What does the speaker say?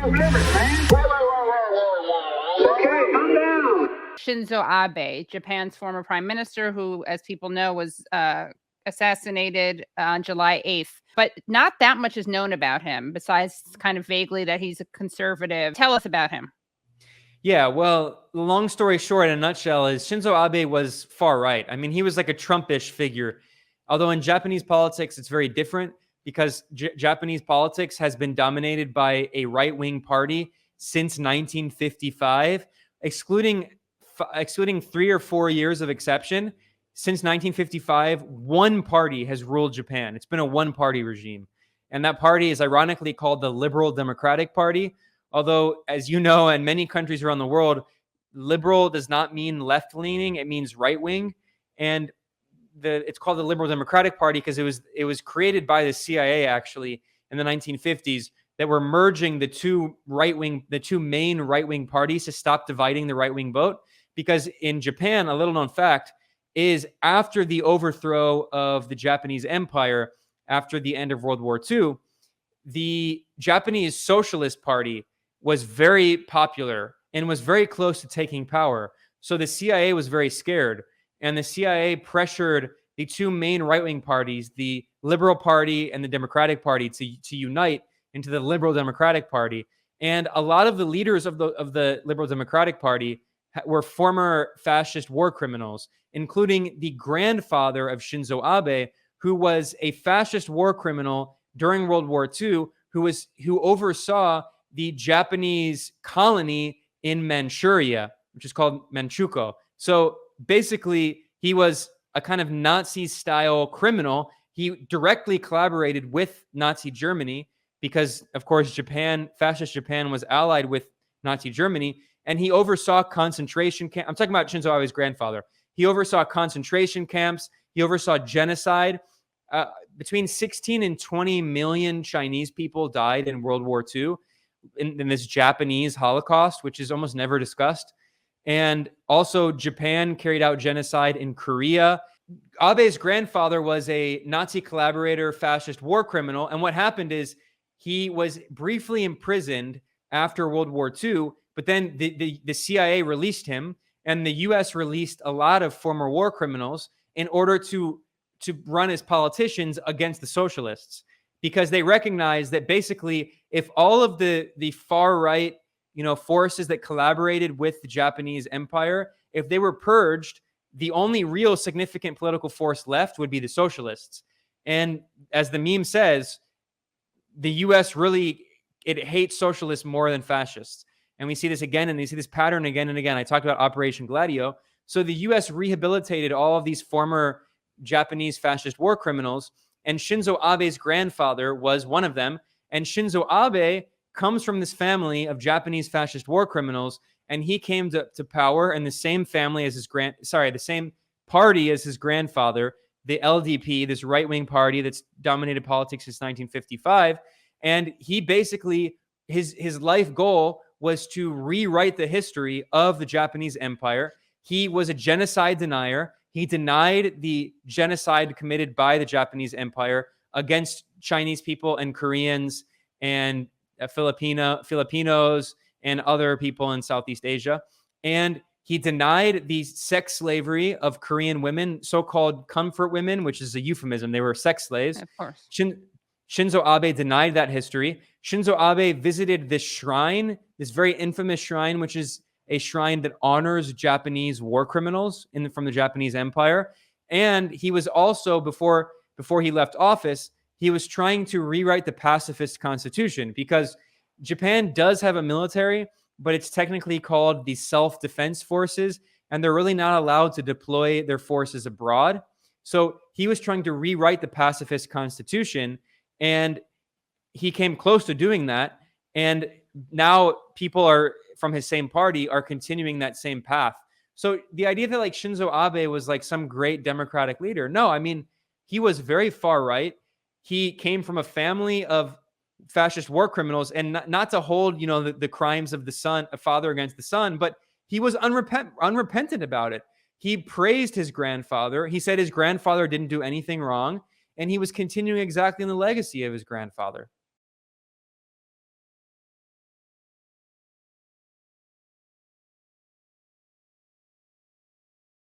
Okay, calm down. Shinzo Abe, Japan's former prime minister, who, as people know, was assassinated on July 8th. But not that much is known about him, besides kind of vaguely that he's a conservative. Tell us about him. Yeah, well, the long story short, in a nutshell, is Shinzo Abe was far right. I mean, he was like a Trumpish figure. Although in Japanese politics, it's very different because Japanese politics has been dominated by a right-wing party since 1955, excluding 3 or 4 years of exception. Since 1955, one party has ruled Japan. It's been a one-party regime. And that party is ironically called the Liberal Democratic Party. Although, as you know, in many countries around the world, liberal does not mean left-leaning. It means right-wing. And it's called the Liberal Democratic Party because it was created by the CIA, actually, in the 1950s, that were merging the two main right-wing parties to stop dividing the right-wing vote. Because in Japan, a little-known fact is after the overthrow of the Japanese Empire, after the end of World War II, the Japanese Socialist Party was very popular and was very close to taking power. So the CIA was very scared. And the CIA pressured the two main right-wing parties, the Liberal Party and the Democratic Party, to unite into the Liberal Democratic Party. And a lot of the leaders of the Liberal Democratic Party were former fascist war criminals, including the grandfather of Shinzo Abe, who was a fascist war criminal during World War II, who oversaw the Japanese colony in Manchuria, which is called Manchukuo. So basically, he was a kind of Nazi-style criminal. He directly collaborated with Nazi Germany because, of course, fascist Japan was allied with Nazi Germany, and he oversaw concentration camps. I'm talking about Shinzo Abe's grandfather. He oversaw concentration camps. He oversaw genocide. Between 16 and 20 million Chinese people died in World War II in this Japanese Holocaust, which is almost never discussed. And also Japan carried out genocide in Korea. Abe's grandfather was a Nazi collaborator, fascist war criminal. And what happened is he was briefly imprisoned after World War II, but then the CIA released him, and the US released a lot of former war criminals in order to run as politicians against the socialists, because they recognized that basically if all of the far right, forces that collaborated with the Japanese Empire, if they were purged, the only real significant political force left would be the socialists. And as the meme says, the US it hates socialists more than fascists. And we see this again, and we see this pattern again and again. I talked about Operation Gladio. So the US rehabilitated all of these former Japanese fascist war criminals, and Shinzo Abe's grandfather was one of them. And Shinzo Abe comes from this family of Japanese fascist war criminals, and he came to power in the same family as the same party as his grandfather, the LDP, this right-wing party that's dominated politics since 1955. And he basically, his life goal was to rewrite the history of the Japanese Empire. He was a genocide denier. He denied the genocide committed by the Japanese Empire against Chinese people and Koreans and Filipinos and other people in Southeast Asia. And he denied the sex slavery of Korean women, so-called comfort women, which is a euphemism. They were sex slaves. Of course. Shinzo Abe denied that history. Shinzo Abe visited this shrine, this very infamous shrine, which is a shrine that honors Japanese war criminals from the Japanese Empire. And he was also, before he left office, he was trying to rewrite the pacifist constitution, because Japan does have a military, but it's technically called the Self-Defense Forces, and they're really not allowed to deploy their forces abroad. So he was trying to rewrite the pacifist constitution, and he came close to doing that. And now people from his same party are continuing that same path. So the idea that Shinzo Abe was some great democratic leader, no, I mean, he was very far right. He came from a family of fascist war criminals, and not to hold, the crimes of a father against the son, but he was unrepentant about it. He praised his grandfather. He said his grandfather didn't do anything wrong, and he was continuing exactly in the legacy of his grandfather.